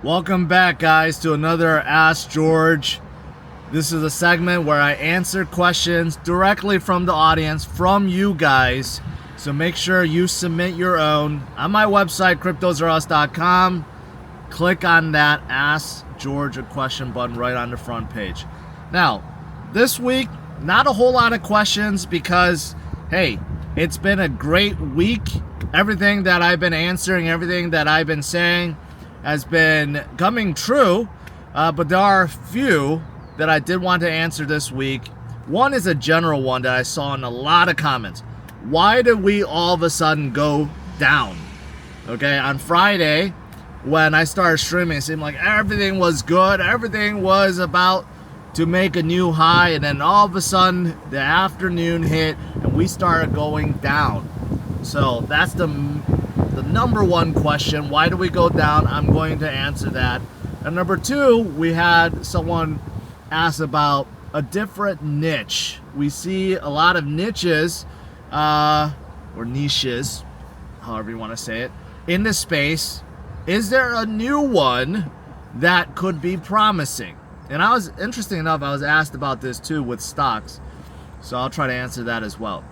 Welcome back, guys, to another Ask George. This is a segment where I answer questions directly from the audience, from you guys. So make sure you submit your own on my website, CryptosRUs.com. Click on that Ask George a Question button right on the front page. Now, this week, not a whole lot of questions because, hey, it's been a great week. Everything that I've been answering, everything that I've been saying has been coming true, but there are a few that I did want to answer this week. One is a general one that I saw in a lot of comments. Why did we all of a sudden go down? Okay, on Friday, when I started streaming, it seemed like everything was good. Everything was about to make a new high, and then all of a sudden, the afternoon hit, and we started going down. So that's the number one question. Why do we go down? I'm going to answer that. And number two, we had someone ask about a different niche. We see a lot of niches, or niches, however you want to say it, in the space. Is there a new one that could be promising? And interesting enough, I was asked about this too with stocks. So I'll try to answer that as well.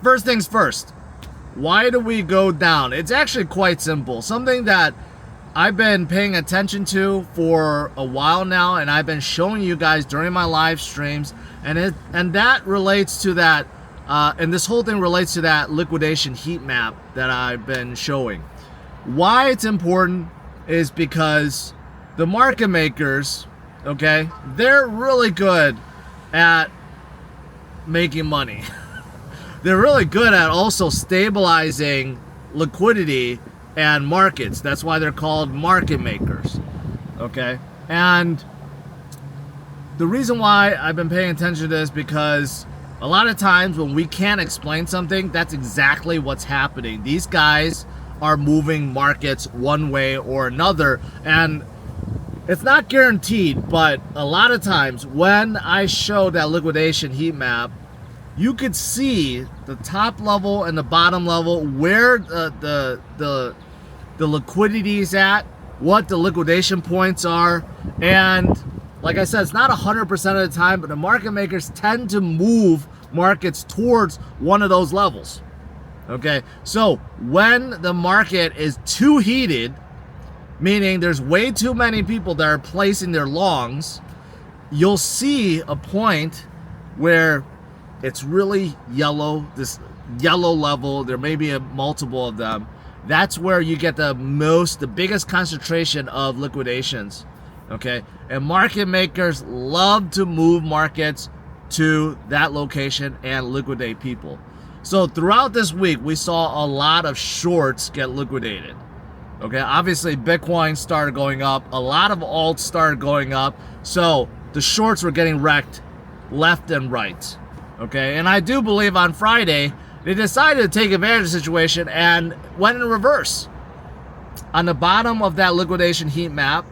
First things first. Why do we go down? It's actually quite simple. Something that I've been paying attention to for a while now, and I've been showing you guys during my live streams, and that relates to that, and this whole thing relates to that liquidation heat map that I've been showing. Why it's important is because the market makers, okay, they're really good at making money. They're really good at also stabilizing liquidity and markets. That's why they're called market makers. Okay? And the reason why I've been paying attention to this, because a lot of times when we can't explain something, that's exactly what's happening. These guys are moving markets one way or another, and it's not guaranteed, but a lot of times when I show that liquidation heat map, you could see the top level and the bottom level, where the liquidity is at, what the liquidation points are. And like I said, it's not 100% of the time, but the market makers tend to move markets towards one of those levels. Okay, so when the market is too heated, meaning there's way too many people that are placing their longs, you'll see a point where it's really yellow, this yellow level. There may be a multiple of them. That's where you get the biggest concentration of liquidations. Okay, and market makers love to move markets to that location and liquidate people. So throughout this week, we saw a lot of shorts get liquidated. Okay, obviously Bitcoin started going up, a lot of alts started going up, so the shorts were getting wrecked left and right. Okay, and I do believe on Friday, they decided to take advantage of the situation and went in reverse. On the bottom of that liquidation heat map,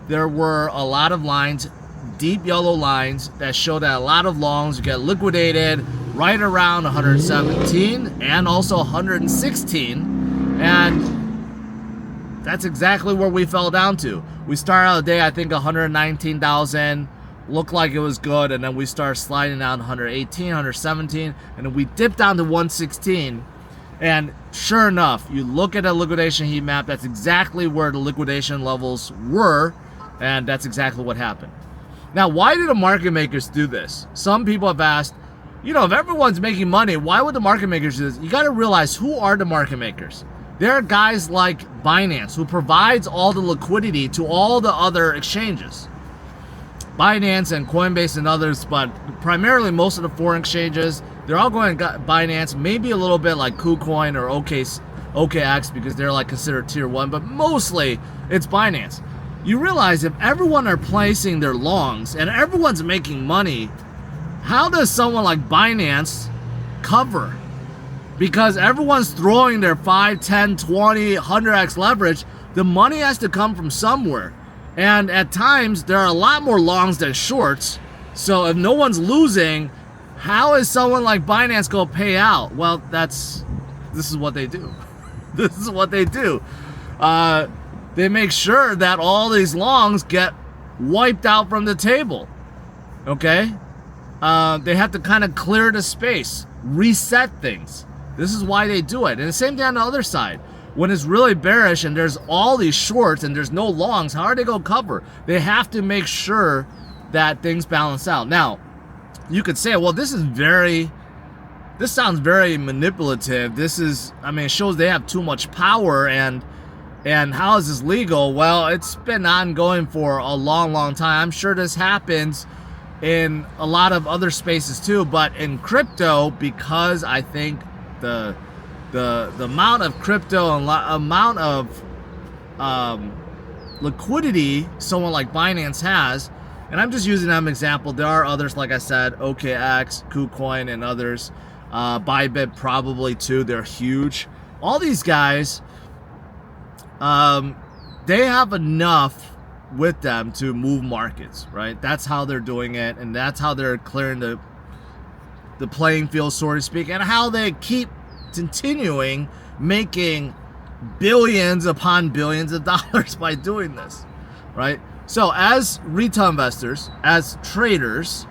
there were a lot of lines, deep yellow lines, that show that a lot of longs get liquidated right around 117 and also 116. And that's exactly where we fell down to. We started out the day, I think, 119,000. Looked like it was good, and then we started sliding down 118, 117, and then we dipped down to 116. And sure enough, you look at a liquidation heat map, that's exactly where the liquidation levels were, and that's exactly what happened. Now, why do the market makers do this? Some people have asked, if everyone's making money, why would the market makers do this? You got to realize, who are the market makers? There are guys like Binance, who provides all the liquidity to all the other exchanges. Binance and Coinbase and others, but primarily most of the foreign exchanges, they're all going to Binance, maybe a little bit like KuCoin or OKX, because they're like considered tier 1, but mostly it's Binance. You realize if everyone are placing their longs and everyone's making money, how does someone like Binance cover? Because everyone's throwing their 5, 10, 20, 100x leverage, the money has to come from somewhere. And at times, there are a lot more longs than shorts. So if no one's losing, how is someone like Binance going to pay out? Well, this is what they do. This is what they do. they make sure that all these longs get wiped out from the table. Okay? They have to kind of clear the space, reset things. This is why they do it. And the same thing on the other side. When it's really bearish and there's all these shorts and there's no longs, how are they going to cover? They have to make sure that things balance out. Now, you could say, well, this sounds very manipulative. It shows they have too much power, and how is this legal? Well, it's been ongoing for a long, long time. I'm sure this happens in a lot of other spaces too, but in crypto, because I think the amount of crypto and amount of liquidity someone like Binance has, and I'm just using them example. There are others, like I said, OKX, KuCoin, and others. Bybit probably too. They're huge. All these guys, they have enough with them to move markets, right? That's how they're doing it, and that's how they're clearing the playing field, so to speak, and how they keep continuing making billions upon billions of dollars by doing this, right? So as retail investors, as traders,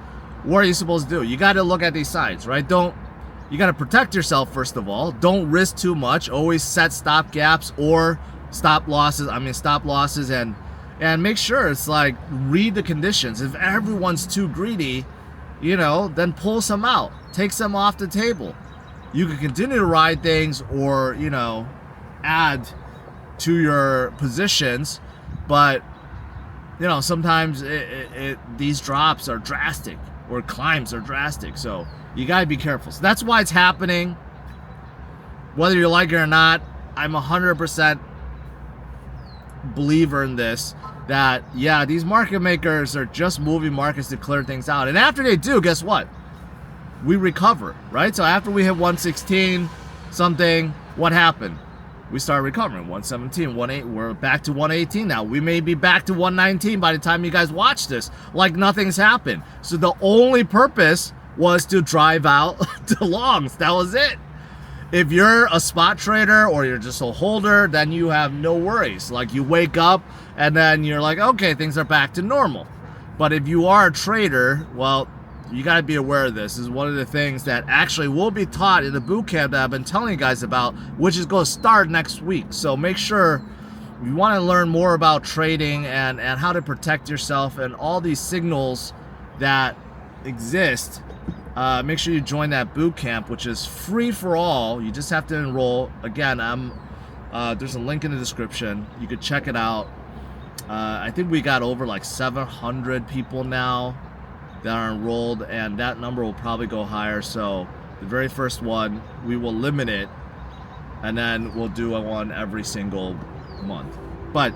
what are you supposed to do? You got to look at these signs, right? You got to protect yourself, first of all. Don't risk too much. Always set stop gaps or stop losses, and make sure it's like, read the conditions. If everyone's too greedy, then pull some out, take some off the table. You can continue to ride things or, add to your positions, but, sometimes these drops are drastic or climbs are drastic. So you got to be careful. So that's why it's happening. Whether you like it or not, I'm 100% believer in this, that these market makers are just moving markets to clear things out, and after they do, guess what? We recover, right? So after we hit 116 something, what happened? We started recovering. 117, 18, we're back to 118 now. We may be back to 119 by the time you guys watch this, like nothing's happened. So the only purpose was to drive out the longs. That was it. If you're a spot trader or you're just a holder, then you have no worries. Like, you wake up and then you're like, okay, things are back to normal. But if you are a trader, well, you got to be aware of this. This is one of the things that actually will be taught in the boot camp that I've been telling you guys about, which is going to start next week. So make sure you want to learn more about trading and how to protect yourself and all these signals that exist. Make sure you join that boot camp, which is free for all. You just have to enroll. Again, there's a link in the description. You could check it out. I think we got over like 700 people now that are enrolled, and that number will probably go higher. So the very first one, we will limit it, and then we'll do one every single month. But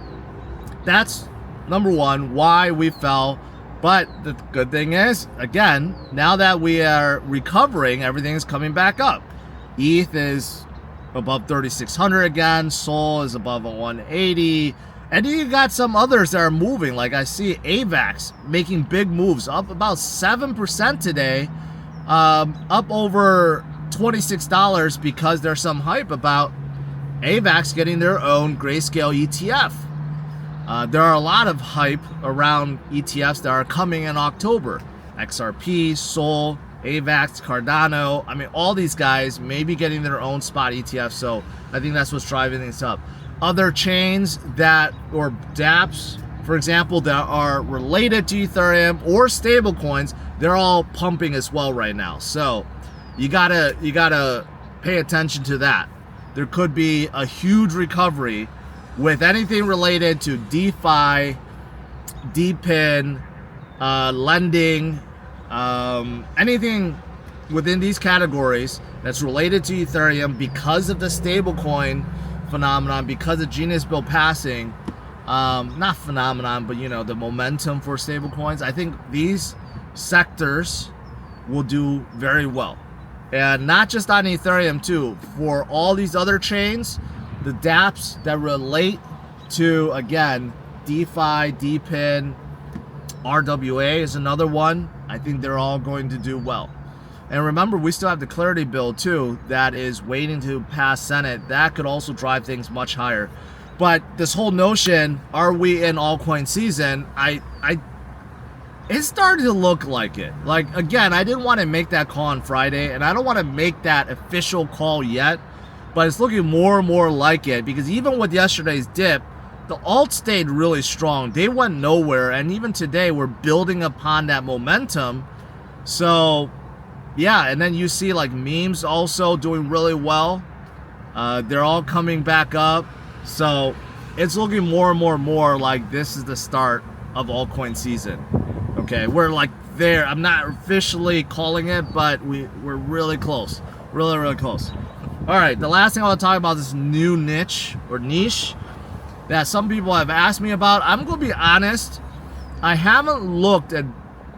that's number one, why we fell. But the good thing is, again, now that we are recovering, everything is coming back up. ETH is above 3,600 again. Sol is above a 180. And then you got some others that are moving. Like I see AVAX making big moves, up about 7% today, up over $26 because there's some hype about AVAX getting their own grayscale ETF. There are a lot of hype around ETFs that are coming in October. XRP, Sol, AVAX, Cardano. I mean, all these guys may be getting their own spot ETF. So I think that's what's driving things up. Other chains or dApps, for example, that are related to Ethereum or stable coins, they're all pumping as well right now. So you gotta pay attention to that. There could be a huge recovery with anything related to DeFi, DePIN, lending, anything within these categories that's related to Ethereum because of the stablecoin phenomenon, because of Genius Bill passing, not phenomenon, but the momentum for stablecoins. I think these sectors will do very well, and not just on Ethereum too. For all these other chains, the dApps that relate to, again, DeFi, DePIN, RWA is another one. I think they're all going to do well. And remember, we still have the Clarity Bill too that is waiting to pass Senate. That could also drive things much higher. But this whole notion, are we in altcoin season? It's starting to look like it. Like, again, I didn't want to make that call on Friday, and I don't want to make that official call yet, but it's looking more and more like it, because even with yesterday's dip, the alt stayed really strong. They went nowhere, and even today we're building upon that momentum. So yeah, and then you see like memes also doing really well. They're all coming back up. So it's looking more and more like this is the start of altcoin season. Okay, we're like there. I'm not officially calling it, but we're really close. Really close. All right, the last thing I want to talk about is this new niche that some people have asked me about. I'm going to be honest, I haven't looked at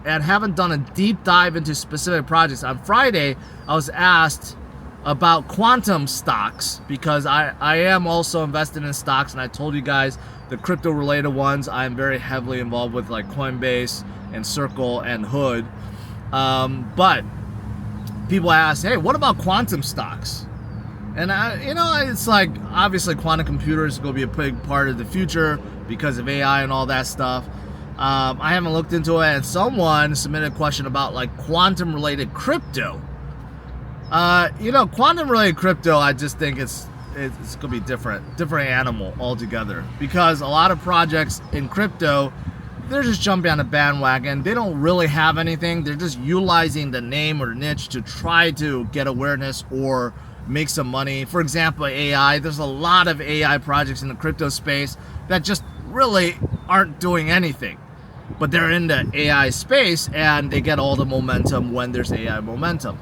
and haven't done a deep dive into specific projects. On Friday, I was asked about quantum stocks because I am also invested in stocks, and I told you guys the crypto related ones I'm very heavily involved with, like Coinbase and Circle and Hood. But people ask, hey, what about quantum stocks? And it's like, obviously quantum computers are going to be a big part of the future because of AI and all that stuff. I haven't looked into it, and someone submitted a question about like quantum related crypto. Quantum related crypto, I just think it's gonna be different animal altogether, because a lot of projects in crypto, they're just jumping on a bandwagon. They don't really have anything. They're just utilizing the name or niche to try to get awareness or make some money. For example, AI, there's a lot of AI projects in the crypto space that just really aren't doing anything, but they're in the AI space and they get all the momentum when there's AI momentum.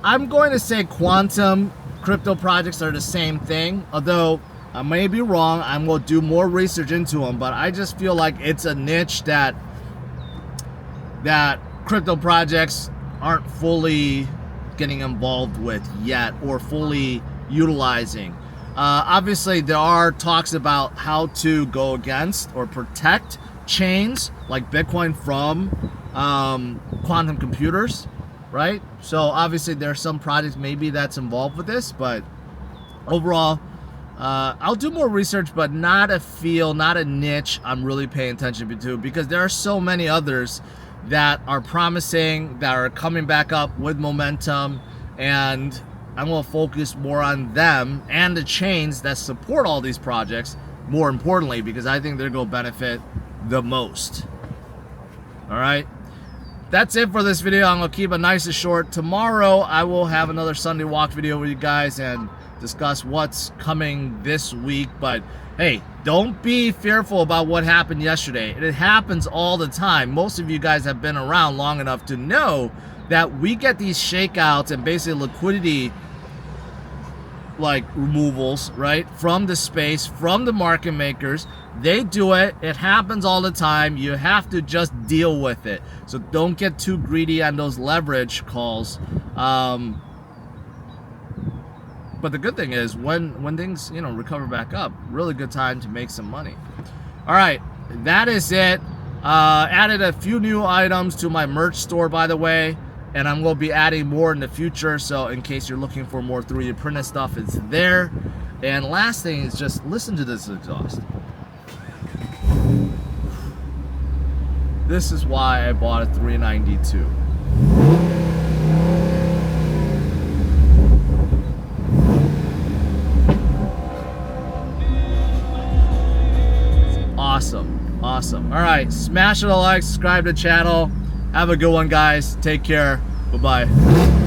I'm going to say quantum crypto projects are the same thing, although I may be wrong. I'm going to do more research into them, but I just feel like it's a niche that crypto projects aren't fully getting involved with yet or fully utilizing. Obviously, there are talks about how to go against or protect chains like Bitcoin from quantum computers, right? So obviously there are some projects maybe that's involved with this, but overall, I'll do more research, but not a niche I'm really paying attention to, because there are so many others that are promising, that are coming back up with momentum, and I'm going to focus more on them and the chains that support all these projects, more importantly, because I think they're going to benefit the most. All right, that's it for this video. I'm going to keep it nice and short. Tomorrow I will have another Sunday walk video with you guys and discuss what's coming this week. But hey, don't be fearful about what happened yesterday. It happens all the time. Most of you guys have been around long enough to know that we get these shakeouts and basically liquidity like removals, right, from the space, from the market makers. They do it. It happens all the time. You have to just deal with it. So don't get too greedy on those leverage calls. But the good thing is when things, recover back up, really good time to make some money. All right, that is it. Added a few new items to my merch store, by the way, and I'm going to be adding more in the future. So in case you're looking for more 3D printed stuff, it's there. And last thing is just listen to this exhaust. This is why I bought a 392. Awesome. All right, smash it a like, subscribe to the channel. Have a good one, guys. Take care. Bye-bye.